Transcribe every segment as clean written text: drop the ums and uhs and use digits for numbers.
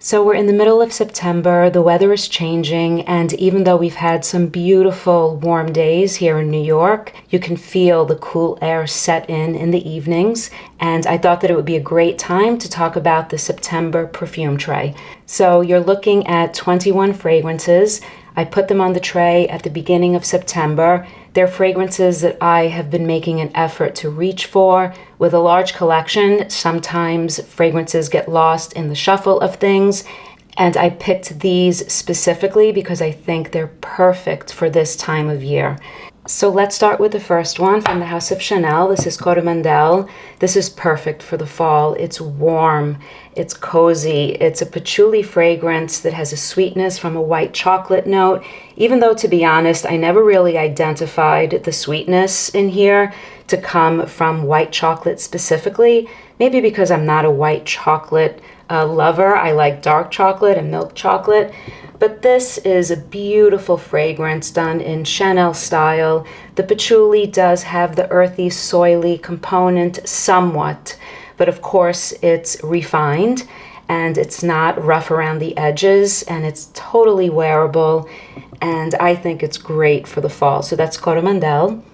So we're in the middle of September, the weather is changing, and even though we've had some beautiful warm days here in New York, you can feel the cool air set in the evenings, and I thought that it would be a great time to talk about the September perfume tray. So you're looking at 21 fragrances. I put them on the tray at the beginning of September. They're fragrances that I have been making an effort to reach for. With a large collection, sometimes fragrances get lost in the shuffle of things, and I picked these specifically because I think they're perfect for this time of year. So let's start with the first one from the House of Chanel. This is Coromandel. This is perfect for the fall. It's warm, it's cozy, it's a patchouli fragrance that has a sweetness from a white chocolate note, even though, to be honest, I never really identified the sweetness in here to come from white chocolate specifically, maybe because I'm not a white chocolate lover. I like dark chocolate and milk chocolate. But this is a beautiful fragrance done in Chanel style. The patchouli does have the earthy, soily component somewhat, but of course it's refined and it's not rough around the edges, and it's totally wearable, and I think it's great for the fall. So that's Coromandel.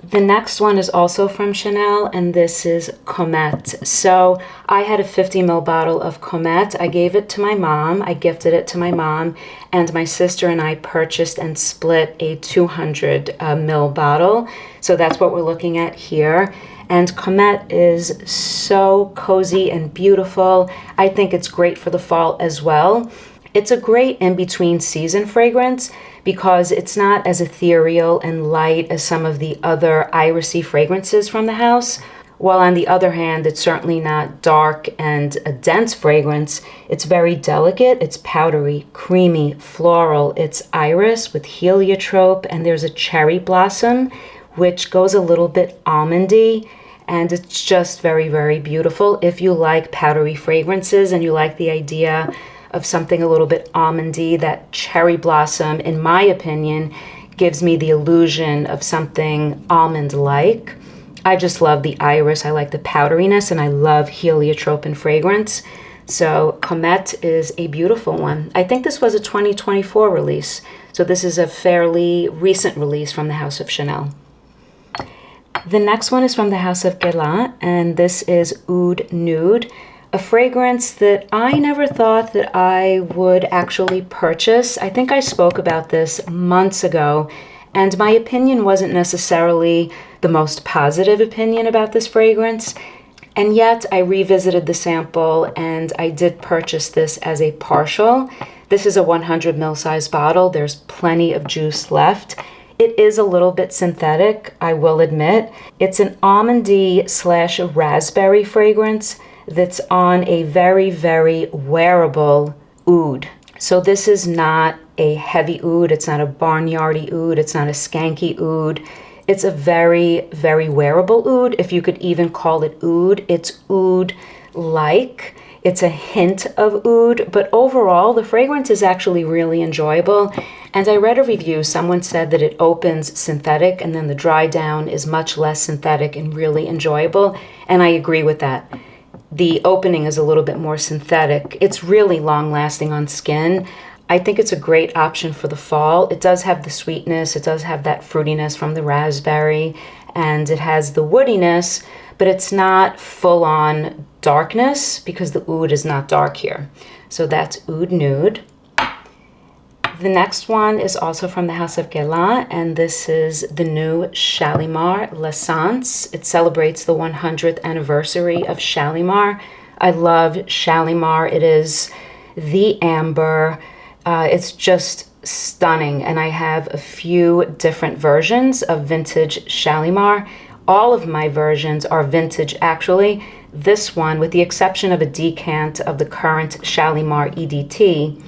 The next one is also from Chanel, and this is Comète. So I had a 50 ml bottle of Comète. I gave it to my mom. I gifted it to my mom, and my sister and I purchased and split a 200 ml bottle. So that's what we're looking at here. And Comète is so cozy and beautiful. I think it's great for the fall as well. It's a great in-between season fragrance because it's not as ethereal and light as some of the other irisy fragrances from the house, while on the other hand, it's certainly not dark and a dense fragrance. It's very delicate, it's powdery, creamy, floral, it's iris with heliotrope, and there's a cherry blossom, which goes a little bit almondy, and it's just very, very beautiful. If you like powdery fragrances and you like the idea of something a little bit almondy, that cherry blossom, in my opinion, gives me the illusion of something almond-like. I just love the iris, I like the powderiness, and I love heliotrope in fragrance. So Comète is a beautiful one. I think this was a 2024 release, so this is a fairly recent release from the House of Chanel. The next one is from the House of Guerlain, and this is Oud Nude, a fragrance that I never thought that I would actually purchase. I think I spoke about this months ago, and my opinion wasn't necessarily the most positive opinion about this fragrance. And yet I revisited the sample and I did purchase this as a partial. This is a 100 ml size bottle. There's plenty of juice left. It is a little bit synthetic, I will admit. It's an almondy / raspberry fragrance that's on a very, very wearable oud. So this is not a heavy oud, it's not a barnyardy oud, it's not a skanky oud. It's a very, very wearable oud. If you could even call it oud, it's oud-like. It's a hint of oud, but overall the fragrance is actually really enjoyable. And I read a review, someone said that it opens synthetic and then the dry down is much less synthetic and really enjoyable, and I agree with that. The opening is a little bit more synthetic. It's really long lasting on skin. I think it's a great option for the fall. It does have the sweetness, it does have that fruitiness from the raspberry, and it has the woodiness, but it's not full on darkness because the oud is not dark here. So that's Oud Nude. The next one is also from the House of Guerlain, and this is the new Shalimar L'Essence. It celebrates the 100th anniversary of Shalimar. I love Shalimar. It is the amber. It's just stunning, and I have a few different versions of vintage Shalimar. All of my versions are vintage, actually. This one, with the exception of a decant of the current Shalimar EDT,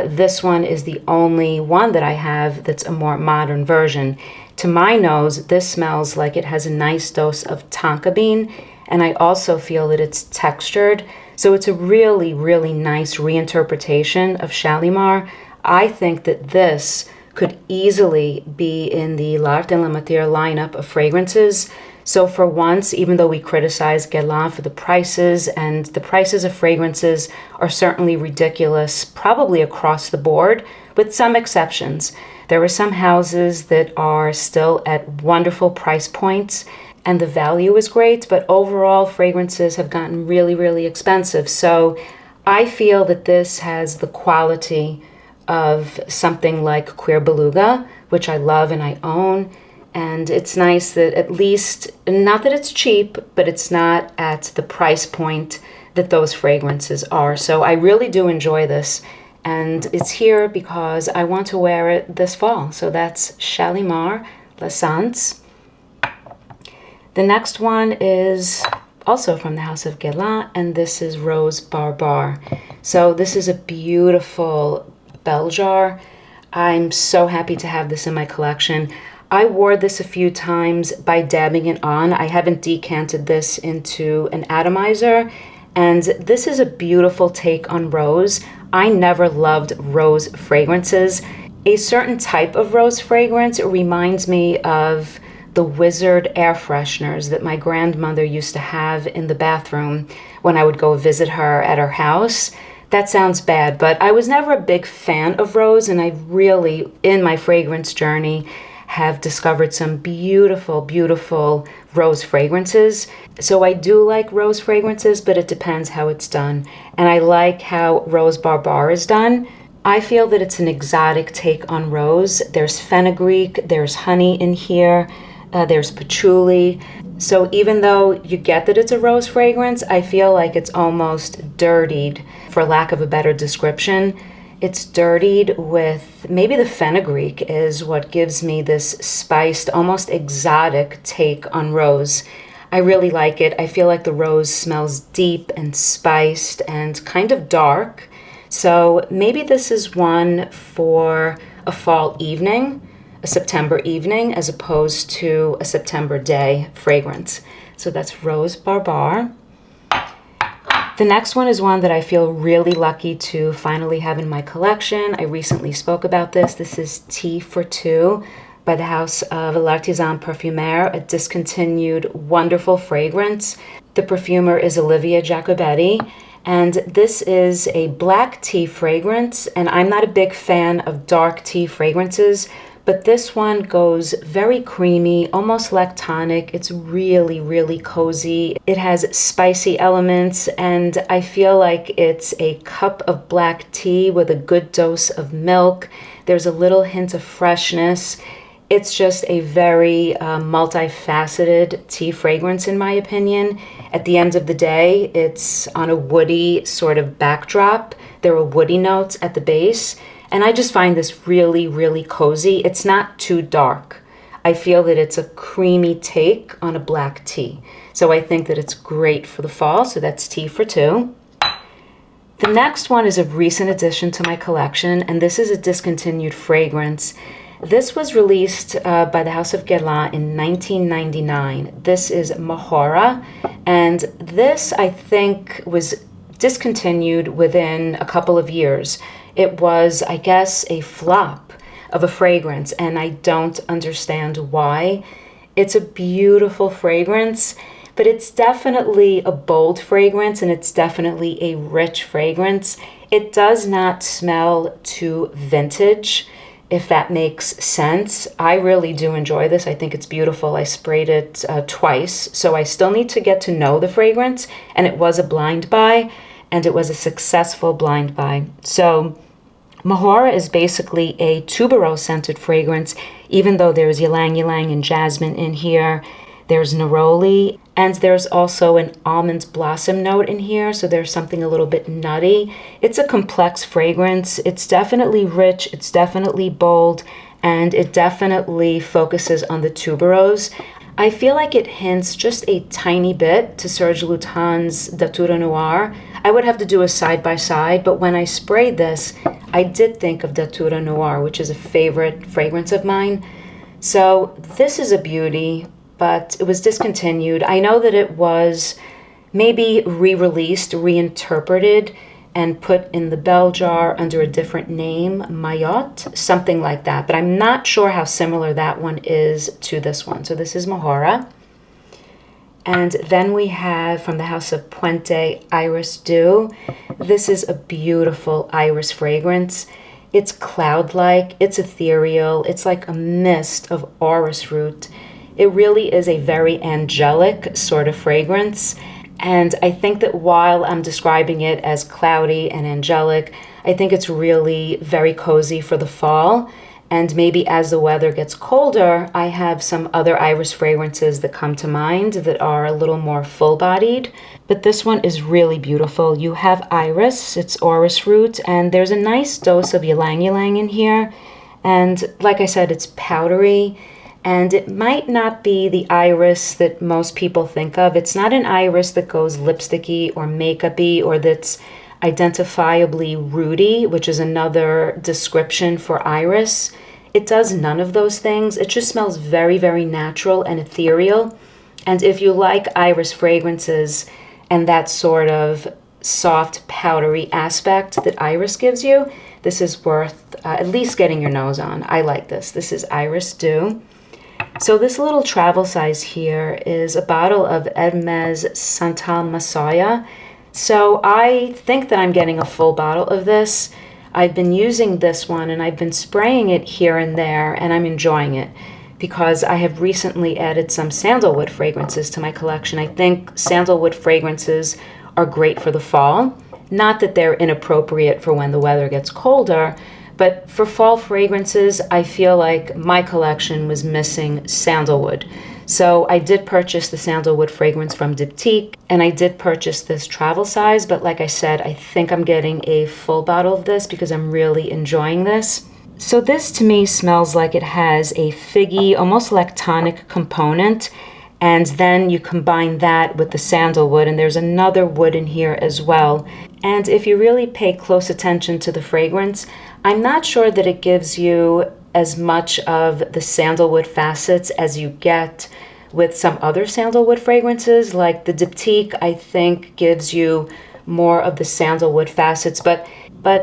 this one is the only one that I have that's a more modern version. To my nose, this smells like it has a nice dose of tonka bean, and I also feel that it's textured. So it's a really, really nice reinterpretation of Shalimar. I think that this could easily be in the L'Art et la Matière lineup of fragrances. So for once, even though we criticize Guerlain for the prices, and the prices of fragrances are certainly ridiculous, probably across the board, with some exceptions. There are some houses that are still at wonderful price points, and the value is great, but overall fragrances have gotten really, really expensive. So I feel that this has the quality of something like Cuir Beluga, which I love and I own. And it's nice that at least, not that it's cheap, but it's not at the price point that those fragrances are. So I really do enjoy this. And it's here because I want to wear it this fall. So that's Shalimar L'Essence. The next one is also from the House of Guerlain, and this is Rose Barbar. So this is a beautiful bell jar. I'm so happy to have this in my collection. I wore this a few times by dabbing it on. I haven't decanted this into an atomizer, and this is a beautiful take on rose. I never loved rose fragrances. A certain type of rose fragrance reminds me of the Wizard air fresheners that my grandmother used to have in the bathroom when I would go visit her at her house. That sounds bad, but I was never a big fan of rose, and I really, in my fragrance journey, have discovered some beautiful, beautiful rose fragrances. So I do like rose fragrances, but it depends how it's done. And I like how Rose Barbar is done. I feel that it's an exotic take on rose. There's fenugreek, there's honey in here, there's patchouli. So even though you get that it's a rose fragrance, I feel like it's almost dirtied, for lack of a better description. It's dirtied with, maybe the fenugreek is what gives me this spiced, almost exotic take on rose. I really like it. I feel like the rose smells deep and spiced and kind of dark. So maybe this is one for a fall evening, a September evening, as opposed to a September day fragrance. So that's Rose Barbar. The next one is one that I feel really lucky to finally have in my collection. I recently spoke about this. This is Tea for Two by the House of L'Artisan Parfumeur, a discontinued, wonderful fragrance. The perfumer is Olivia Jacobetti, and this is a black tea fragrance, and I'm not a big fan of dark tea fragrances, but this one goes very creamy, almost lactonic. It's really, really cozy. It has spicy elements, and I feel like it's a cup of black tea with a good dose of milk. There's a little hint of freshness. It's just a very multifaceted tea fragrance, in my opinion. At the end of the day, it's on a woody sort of backdrop. There are woody notes at the base. And I just find this really, really cozy. It's not too dark. I feel that it's a creamy take on a black tea. So I think that it's great for the fall. So that's Tea for Two. The next one is a recent addition to my collection, and this is a discontinued fragrance. This was released by the House of Guerlain in 1999. This is Mahora, and this, I think, was discontinued within a couple of years. It was, I guess, a flop of a fragrance, and I don't understand why. It's a beautiful fragrance, but it's definitely a bold fragrance, and it's definitely a rich fragrance. It does not smell too vintage, if that makes sense. I really do enjoy this. I think it's beautiful. I sprayed it twice, so I still need to get to know the fragrance, and it was a blind buy, and it was a successful blind buy. So Mahora is basically a tuberose-scented fragrance, even though there's ylang ylang and jasmine in here. There's neroli, and there's also an almond blossom note in here, so there's something a little bit nutty. It's a complex fragrance. It's definitely rich, it's definitely bold, and it definitely focuses on the tuberose. I feel like it hints just a tiny bit to Serge Lutens' Datura Noir. I would have to do a side-by-side, but when I sprayed this, I did think of Datura Noir, which is a favorite fragrance of mine. So this is a beauty, but it was discontinued. I know that it was maybe re-released, reinterpreted, and put in the bell jar under a different name, Mayotte, something like that. But I'm not sure how similar that one is to this one. So this is Mahora. And then we have from the house of Puente, Iris Dew. This is a beautiful iris fragrance. It's cloud-like, it's ethereal, it's like a mist of orris root. It really is a very angelic sort of fragrance. And I think that while I'm describing it as cloudy and angelic, I think it's really very cozy for the fall. And maybe as the weather gets colder, I have some other iris fragrances that come to mind that are a little more full-bodied. But this one is really beautiful. You have iris, it's orris root, and there's a nice dose of ylang ylang in here. And like I said, it's powdery. And it might not be the iris that most people think of. It's not an iris that goes lipsticky or makeup-y or that's identifiably rooty, which is another description for iris. It does none of those things. It just smells very, very natural and ethereal. And if you like iris fragrances and that sort of soft, powdery aspect that iris gives you, this is worth at least getting your nose on. I like this. This is Iris Dew. So this little travel size here is a bottle of Hermes Santal Masaya. So I think that I'm getting a full bottle of this. I've been using this one and I've been spraying it here and there, and I'm enjoying it because I have recently added some sandalwood fragrances to my collection. I think sandalwood fragrances are great for the fall. Not that they're inappropriate for when the weather gets colder, but for fall fragrances, I feel like my collection was missing sandalwood. So I did purchase the sandalwood fragrance from Diptyque, and I did purchase this travel size, but like I said, I think I'm getting a full bottle of this because I'm really enjoying this. So this to me smells like it has a figgy, almost lactonic component, and then you combine that with the sandalwood, and there's another wood in here as well. And if you really pay close attention to the fragrance, I'm not sure that it gives you as much of the sandalwood facets as you get with some other sandalwood fragrances. Like the Diptyque, I think, gives you more of the sandalwood facets, but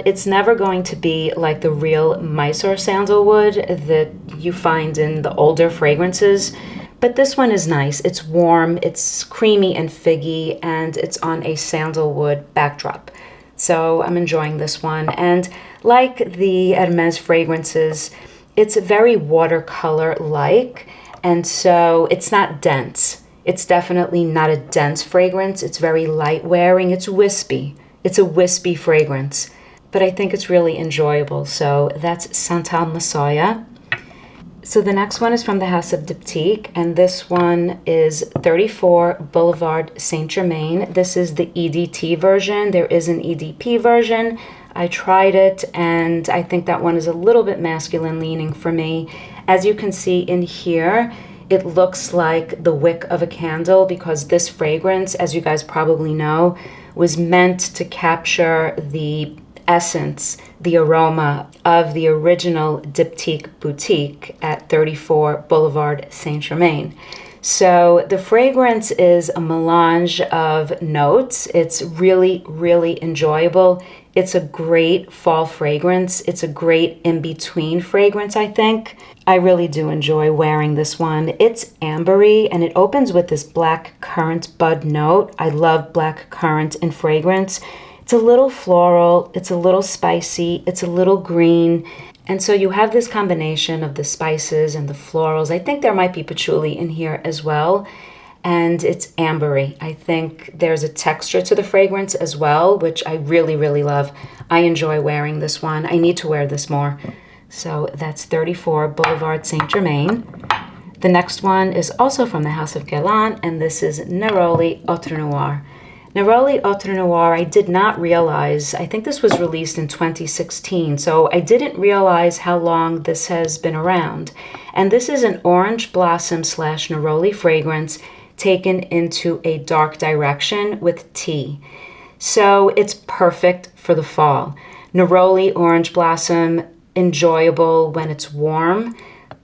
it's never going to be like the real Mysore sandalwood that you find in the older fragrances. But this one is nice. It's warm, it's creamy and figgy, and it's on a sandalwood backdrop. So I'm enjoying this one. And like the Hermes fragrances, it's very watercolor-like, and so it's not dense. It's definitely not a dense fragrance. It's very light-wearing. It's wispy. It's a wispy fragrance, but I think it's really enjoyable. So that's Santal Masaya. So the next one is from the house of Diptyque, and this one is 34 Boulevard Saint-Germain. This is the EDT version. There is an EDP version. I tried it, and I think that one is a little bit masculine leaning for me. As you can see in here, it looks like the wick of a candle because this fragrance, as you guys probably know, was meant to capture the essence, the aroma of the original Diptyque boutique at 34 Boulevard Saint-Germain. So the fragrance is a melange of notes. It's really, really enjoyable. It's a great fall fragrance. It's a great in-between fragrance, I think. I really do enjoy wearing this one. It's ambery, and it opens with this black currant bud note. I love black currant in fragrance. It's a little floral, it's a little spicy, it's a little green. And so you have this combination of the spices and the florals. I think there might be patchouli in here as well. And it's ambery. I think there's a texture to the fragrance as well, which I really, really love. I enjoy wearing this one. I need to wear this more. So that's 34 Boulevard Saint-Germain. The next one is also from the house of Guerlain, and this is Neroli Autre Noir. Neroli Autre Noir, I did not realize, I think this was released in 2016, so I didn't realize how long this has been around. And this is an orange blossom / neroli fragrance taken into a dark direction with tea. So it's perfect for the fall. Neroli orange blossom, enjoyable when it's warm.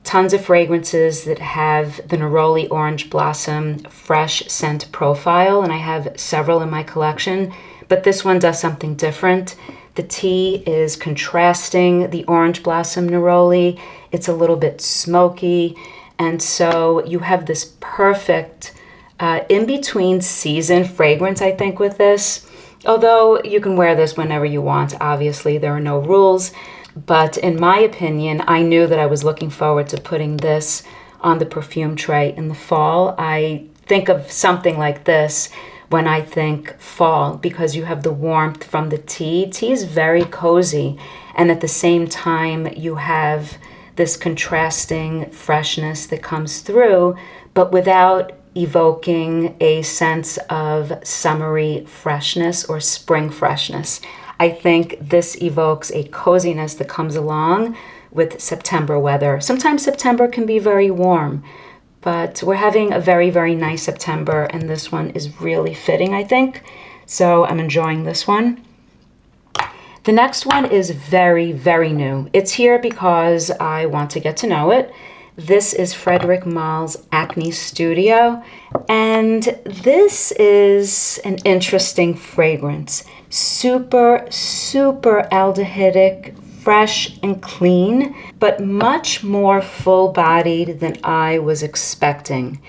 Tons of fragrances that have the neroli orange blossom fresh scent profile, and I have several in my collection, but this one does something different. The tea is contrasting the orange blossom neroli. It's a little bit smoky, and so you have this perfect in between season fragrance, I think, with this. Although you can wear this whenever you want, obviously, there are no rules. But in my opinion, I knew that I was looking forward to putting this on the perfume tray in the fall. I think of something like this when I think fall, because you have the warmth from the tea. Tea is very cozy, and at the same time, you have this contrasting freshness that comes through, but without evoking a sense of summery freshness or spring freshness. I think this evokes a coziness that comes along with September weather. Sometimes September can be very warm, but we're having a very, very nice September, and this one is really fitting, I think. So I'm enjoying this one. The next one is very, very new. It's here because I want to get to know it. This is Frederic Malle's Acne Studio, and this is an interesting fragrance. Super, super aldehydic, fresh and clean, but much more full-bodied than I was expecting.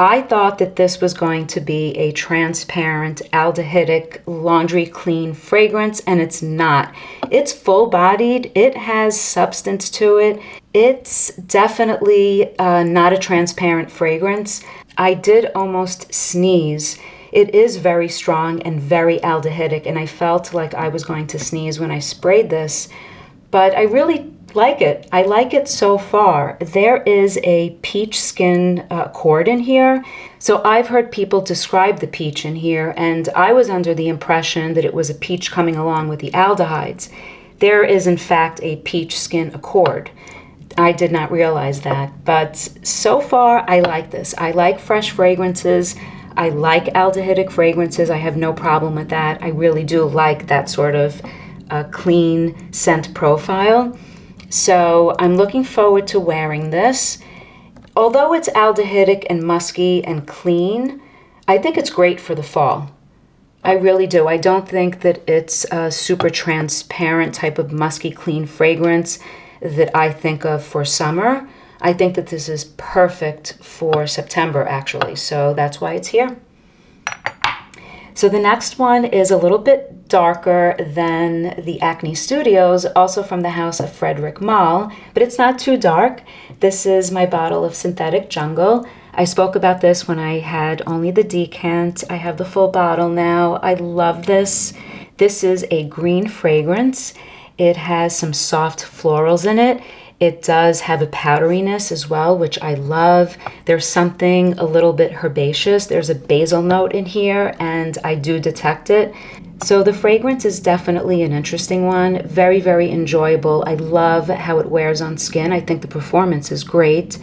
I thought that this was going to be a transparent, aldehydic, laundry clean fragrance, and it's not. It's full-bodied. It has substance to it. It's definitely not a transparent fragrance. I did almost sneeze. It is very strong and very aldehydic, and I felt like I was going to sneeze when I sprayed this, but I really like it. I like it so far. There is a peach skin accord in here. So I've heard people describe the peach in here, and I was under the impression that it was a peach coming along with the aldehydes. There is, in fact, a peach skin accord. I did not realize that, but so far I like this. I like fresh fragrances. I like aldehydic fragrances. I have no problem with that. I really do like that sort of clean scent profile. So I'm looking forward to wearing this. Although it's aldehydic and musky and clean, I think it's great for the fall. I really do. I don't think that it's a super transparent type of musky clean fragrance that I think of for summer. I think that this is perfect for September, actually. So that's why it's here. So the next one is a little bit darker than the Acne Studios, also from the house of Frederic Malle, but it's not too dark. This is my bottle of Synthetic Jungle. I spoke about this when I had only the decant. I have the full bottle now. I love this. This is a green fragrance. It has some soft florals in it. It does have a powderiness as well, which I love. There's something a little bit herbaceous. There's a basil note in here, and I do detect it. So the fragrance is definitely an interesting one. Very, very enjoyable. I love how it wears on skin. I think the performance is great.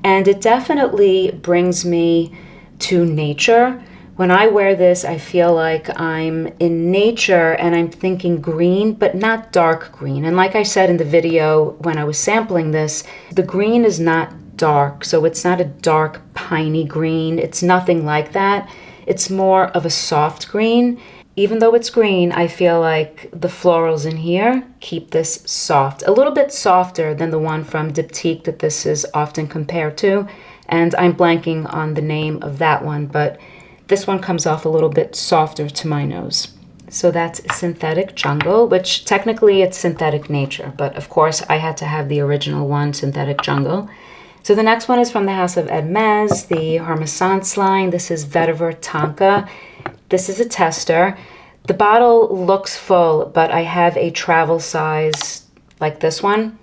And it definitely brings me to nature. When I wear this, I feel like I'm in nature and I'm thinking green, but not dark green. And like I said in the video when I was sampling this, the green is not dark. So it's not a dark piney green. It's nothing like that. It's more of a soft green. Even though it's green, I feel like the florals in here keep this soft. A little bit softer than the one from Diptyque that this is often compared to. And I'm blanking on the name of that one, but this one comes off a little bit softer to my nose. So that's Synthetic Jungle, which technically it's Synthetic Nature, but of course I had to have the original one, Synthetic Jungle. So the next one is from the house of Hermès, the Hermessence line. This is Vetiver Tonka. This is a tester. The bottle looks full, but I have a travel size like this one.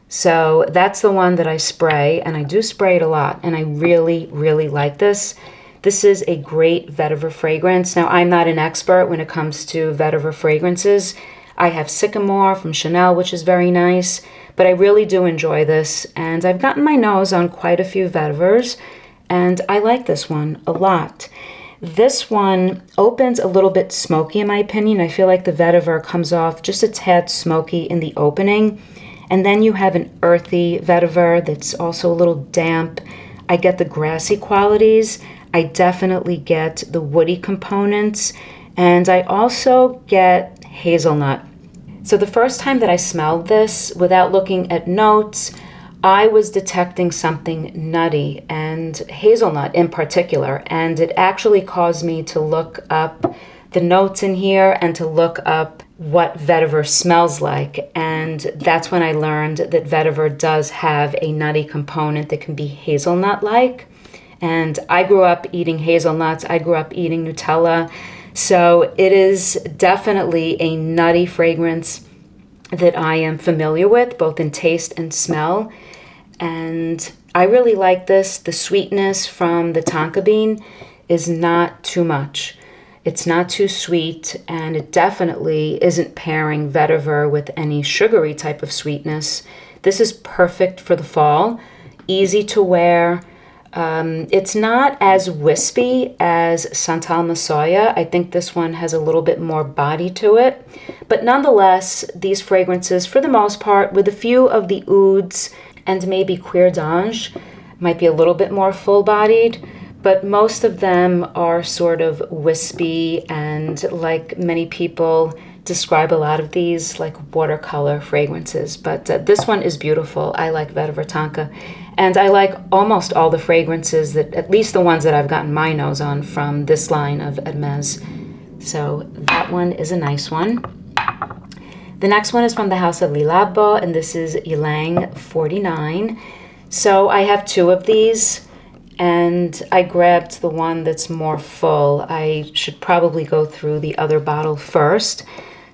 So that's the one that I spray, and I do spray it a lot, and I really, really like this. This is a great vetiver fragrance. Now, I'm not an expert when it comes to vetiver fragrances. I have Sycamore from Chanel, which is very nice, but I really do enjoy this. And I've gotten my nose on quite a few vetivers, and I like this one a lot. This one opens a little bit smoky, in my opinion. I feel like the vetiver comes off just a tad smoky in the opening. And then you have an earthy vetiver that's also a little damp. I get the grassy qualities. I definitely get the woody components, and I also get hazelnut. So the first time that I smelled this, without looking at notes, I was detecting something nutty and hazelnut in particular, and it actually caused me to look up the notes in here and to look up what vetiver smells like. And that's when I learned that vetiver does have a nutty component that can be hazelnut-like. And I grew up eating hazelnuts. I grew up eating Nutella. So it is definitely a nutty fragrance that I am familiar with, both in taste and smell. And I really like this. The sweetness from the tonka bean is not too much. It's not too sweet, and it definitely isn't pairing vetiver with any sugary type of sweetness. This is perfect for the fall, easy to wear. It's not as wispy as Santal Massoya. I think this one has a little bit more body to it. But nonetheless, these fragrances, for the most part, with a few of the ouds and maybe Cuir d'Ange, might be a little bit more full-bodied. But most of them are sort of wispy, and like many people describe a lot of these like watercolor fragrances. But this one is beautiful. I like vetiver tonka. And I like almost all the fragrances, that, at least the ones that I've gotten my nose on from this line of Hermès. So that one is a nice one. The next one is from the house of Le Labo, and this is Guerlain 49. So I have two of these, and I grabbed the one that's more full. I should probably go through the other bottle first.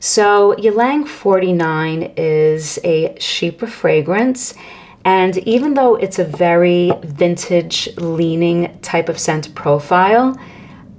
So Guerlain 49 is a Chypre fragrance. And even though it's a very vintage-leaning type of scent profile,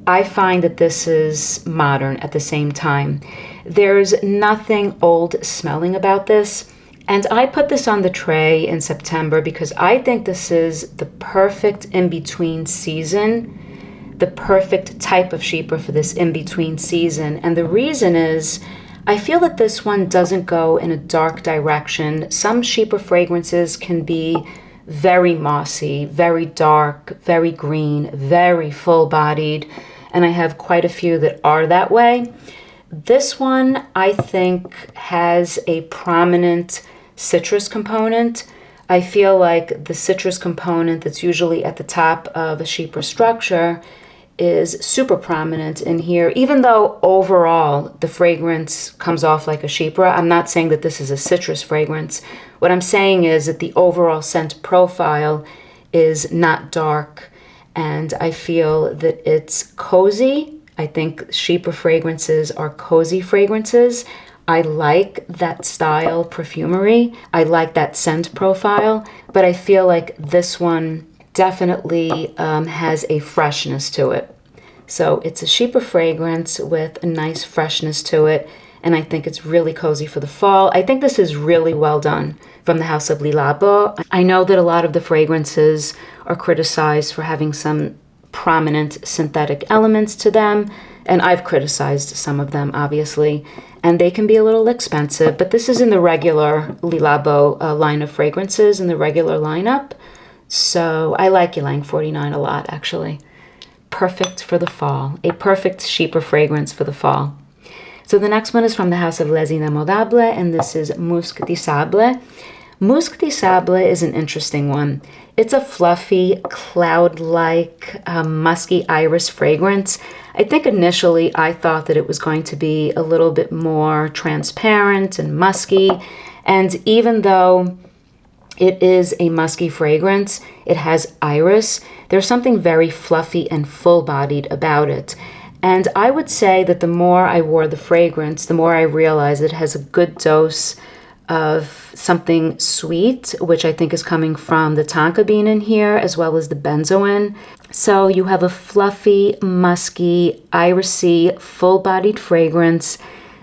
I find that this is modern at the same time. There's nothing old smelling about this. And I put this on the tray in September because I think this is the perfect in-between season, the perfect type of Chypre for this in-between season. And the reason is, I feel that this one doesn't go in a dark direction. Some Chypre fragrances can be very mossy, very dark, very green, very full-bodied, and I have quite a few that are that way. This one, I think, has a prominent citrus component. I feel like the citrus component that's usually at the top of a Chypre structure is super prominent in here, even though overall the fragrance comes off like a Chypre. I'm not saying that this is a citrus fragrance. What I'm saying is that the overall scent profile is not dark, and I feel that it's cozy. I think Chypre fragrances are cozy fragrances. I like that style perfumery. I like that scent profile, but I feel like this one definitely has a freshness to it. So it's a Chypre fragrance with a nice freshness to it, and I think it's really cozy for the fall. I think this is really well done from the house of Le Labo. I know that a lot of the fragrances are criticized for having some prominent synthetic elements to them, and I've criticized some of them, obviously, and they can be a little expensive, but this is in the regular Le Labo line of fragrances, in the regular lineup. So I like Guerlain 49 a lot, actually. Perfect for the fall. A perfect Chypre fragrance for the fall. So the next one is from the house of Les Inamodables, and this is Musc di Sable. Musc di Sable is an interesting one. It's a fluffy, cloud-like, musky iris fragrance. I think initially I thought that it was going to be a little bit more transparent and musky, and even though it is a musky fragrance, it has iris. There's something very fluffy and full-bodied about it. And I would say that the more I wore the fragrance, the more I realized it has a good dose of something sweet, which I think is coming from the tonka bean in here, as well as the benzoin. So you have a fluffy, musky, irisy, full-bodied fragrance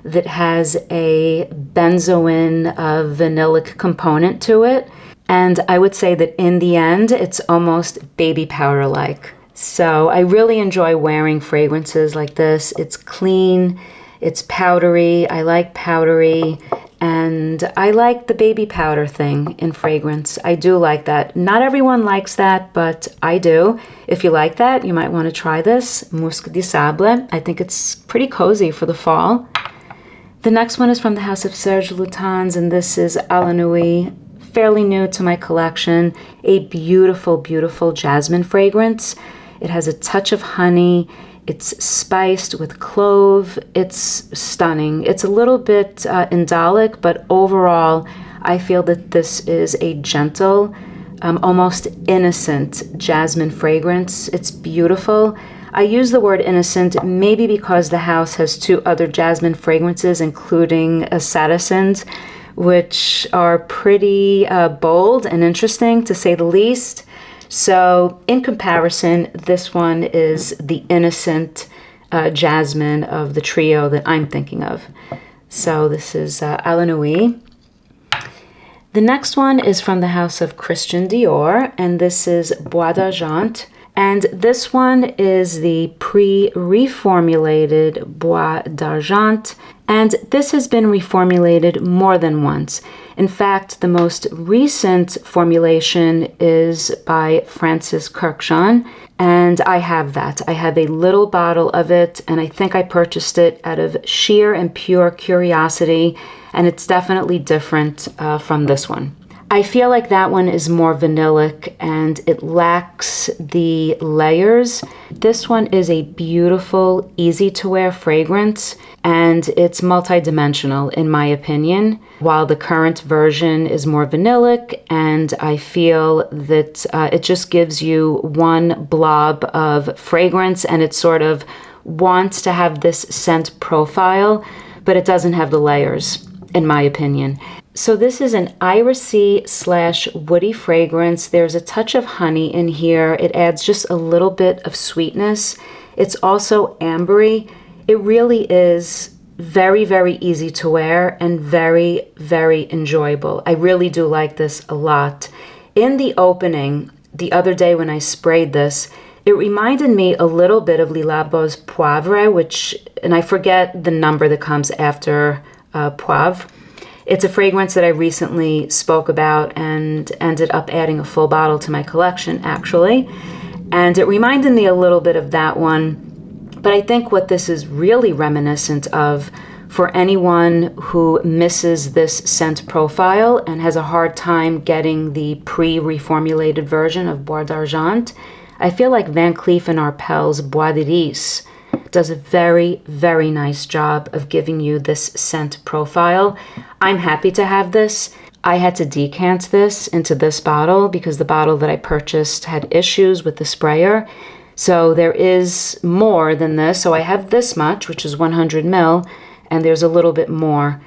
that has a benzoin vanillic component to it. And I would say that in the end, it's almost baby powder-like. So I really enjoy wearing fragrances like this. It's clean, it's powdery. I like powdery, and I like the baby powder thing in fragrance. I do like that. Not everyone likes that, but I do. If you like that, you might want to try this, Musc di Sable. I think it's pretty cozy for the fall. The next one is from the house of Serge Lutens, and this is A la Nuit fairly new to my collection. A beautiful, beautiful jasmine fragrance. It has a touch of honey. It's spiced with clove. It's stunning. It's a little bit indolic, but overall, I feel that this is a gentle, almost innocent jasmine fragrance. It's beautiful. I use the word innocent maybe because the house has 2 other jasmine fragrances, including a satisand, which are pretty bold and interesting, to say the least. So in comparison, this one is the innocent jasmine of the trio that I'm thinking of. So this is A la Nuit. The next one is from the house of Christian Dior, and this is Bois d'Argent. And this one is the pre-reformulated Bois d'Argent, and this has been reformulated more than once. In fact, the most recent formulation is by Francis Kurkdjian, and I have that. I have a little bottle of it, and I think I purchased it out of sheer and pure curiosity, and it's definitely different from this one. I feel like that one is more vanillic and it lacks the layers. This one is a beautiful, easy to wear fragrance, and it's multidimensional in my opinion, while the current version is more vanillic, and I feel that it just gives you one blob of fragrance, and it sort of wants to have this scent profile, but it doesn't have the layers, in my opinion. So this is an irisy / woody fragrance. There's a touch of honey in here. It adds just a little bit of sweetness. It's also ambery. It really is very, very easy to wear and very, very enjoyable. I really do like this a lot. In the opening, the other day when I sprayed this, it reminded me a little bit of Le Labo's Poivre, and I forget the number that comes after Poivre. It's a fragrance that I recently spoke about and ended up adding a full bottle to my collection, actually. And it reminded me a little bit of that one. But I think what this is really reminiscent of, for anyone who misses this scent profile and has a hard time getting the pre-reformulated version of Bois d'Argent, I feel like Van Cleef & Arpels Bois d'Iris does a very, very nice job of giving you this scent profile. I'm happy to have this. I had to decant this into this bottle because the bottle that I purchased had issues with the sprayer. So there is more than this. So I have this much, which is 100 ml, and there's a little bit more.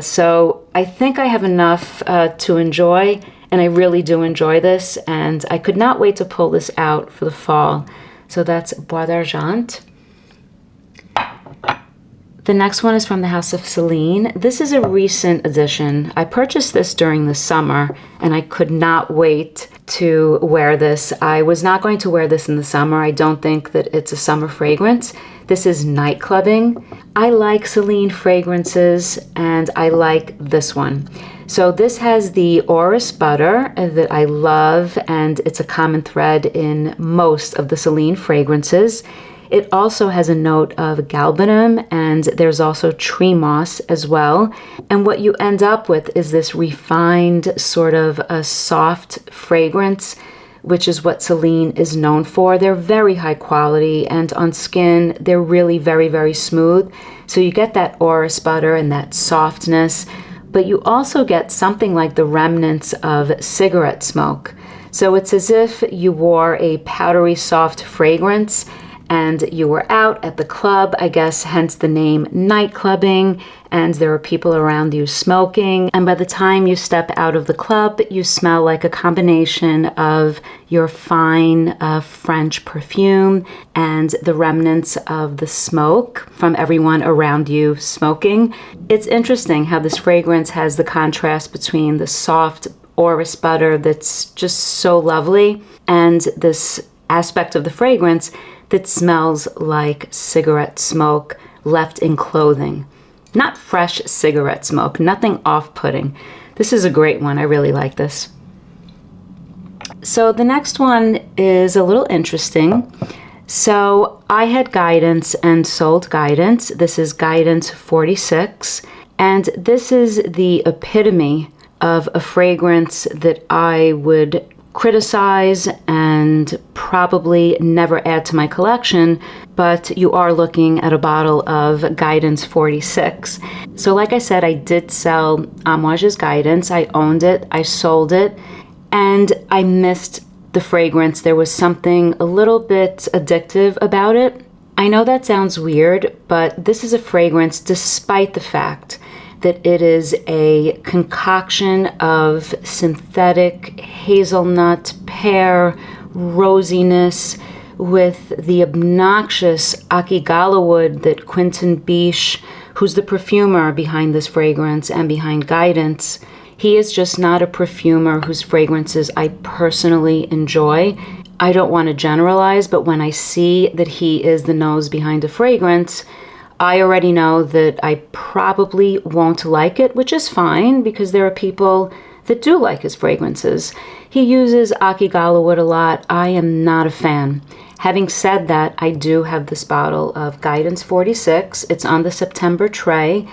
So I think I have enough to enjoy, and I really do enjoy this, and I could not wait to pull this out for the fall. So that's Bois d'Argent. The next one is from the house of Celine. This is a recent addition. I purchased this during the summer, and I could not wait to wear this. I was not going to wear this in the summer. I don't think that it's a summer fragrance. This is Nightclubbing. I like Celine fragrances, and I like this one. So this has the orris butter that I love, and it's a common thread in most of the Celine fragrances. It also has a note of galbanum, and there's also tree moss as well. And what you end up with is this refined sort of a soft fragrance, which is what Celine is known for. They're very high quality, and on skin, they're really very, very smooth. So you get that orris butter and that softness, but you also get something like the remnants of cigarette smoke. So it's as if you wore a powdery soft fragrance and you were out at the club, I guess hence the name Nightclubbing, and there are people around you smoking, and by the time you step out of the club, you smell like a combination of your fine French perfume and the remnants of the smoke from everyone around you smoking. It's interesting how this fragrance has the contrast between the soft orris butter that's just so lovely and this aspect of the fragrance that smells like cigarette smoke left in clothing. Not fresh cigarette smoke, nothing off-putting. This is a great one. I really like this. So the next one is a little interesting. So I had Guidance and sold Guidance. This is Guidance 46, and this is the epitome of a fragrance that I would criticize and probably never add to my collection, but you are looking at a bottle of Guidance 46. So like I said, I did sell Amouage's Guidance. I owned it, I sold it, and I missed the fragrance. There was something a little bit addictive about it. I know that sounds weird, but this is a fragrance despite the fact that it is a concoction of synthetic hazelnut, pear, rosiness with the obnoxious Akigala wood that Quentin Biche, who's the perfumer behind this fragrance and behind Guidance, he is just not a perfumer whose fragrances I personally enjoy. I don't want to generalize, but when I see that he is the nose behind a fragrance, I already know that I probably won't like it, which is fine because there are people that do like his fragrances. He uses Akigala wood a lot. I am not a fan. Having said that, I do have this bottle of Guidance 46. It's on the September tray.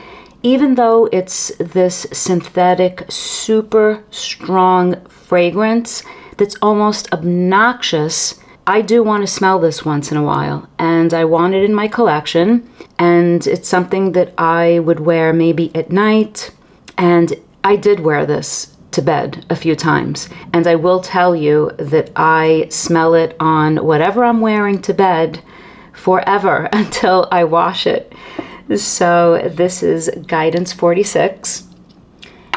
Even though it's this synthetic, super strong fragrance that's almost obnoxious, I do want to smell this once in a while, and I want it in my collection, and it's something that I would wear maybe at night, and I did wear this to bed a few times, and I will tell you that I smell it on whatever I'm wearing to bed forever until I wash it. So this is Guidance 46.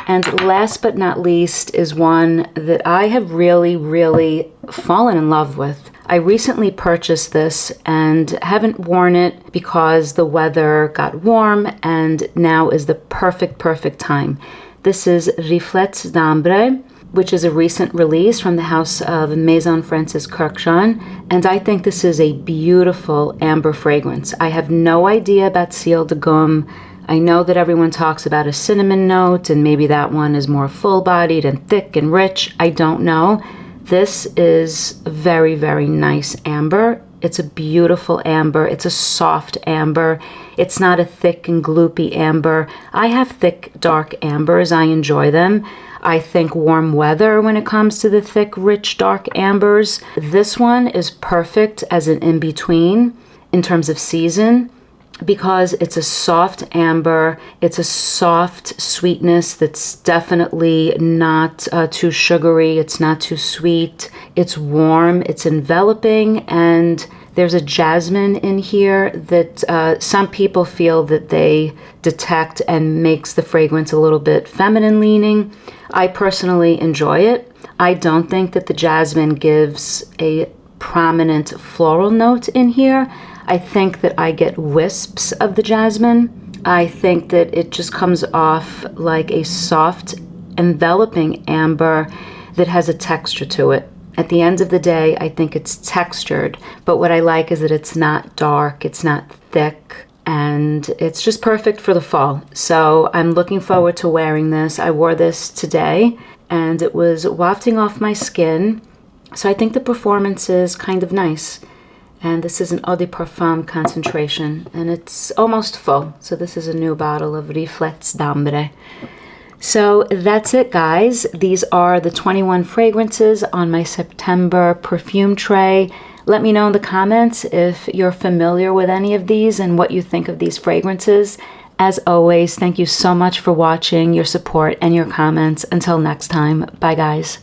And last but not least is one that I have really fallen in love with. I recently purchased this and haven't worn it because the weather got warm and now is the perfect time. This is Reflets d'Ambre, which is a recent release from the house of Maison Francis Kurkdjian, and I think this is a beautiful amber fragrance. I have no idea about Ciel de Gomme. I know that everyone talks about a cinnamon note, and maybe that one is more full-bodied and thick and rich. I don't know. This is very nice amber. It's a beautiful amber. It's a soft amber. It's not a thick and gloopy amber. I have thick, dark ambers. I enjoy them. I think warm weather when it comes to the thick, rich, dark ambers. This one is perfect as an in-between in terms of season because it's a soft amber. It's a soft sweetness that's definitely not too sugary. It's not too sweet. It's warm. It's enveloping, and there's a jasmine in here that some people feel that they detect and makes the fragrance a little bit feminine leaning. I personally enjoy it. I don't think that the jasmine gives a prominent floral note in here. I think that I get wisps of the jasmine. I think that it just comes off like a soft, enveloping amber that has a texture to it. At the end of the day, I think it's textured, but what I like is that it's not dark, it's not thick, and it's just perfect for the fall. So I'm looking forward to wearing this. I wore this today, and it was wafting off my skin, so I think the performance is kind of nice. And this is an eau de parfum concentration, and it's almost full. So this is a new bottle of Reflets d'Ambre. So that's it, guys. These are the 21 fragrances on my September perfume tray. Let me know in the comments if you're familiar with any of these and what you think of these fragrances. As always, thank you so much for watching, your support, and your comments. Until next time, bye, guys.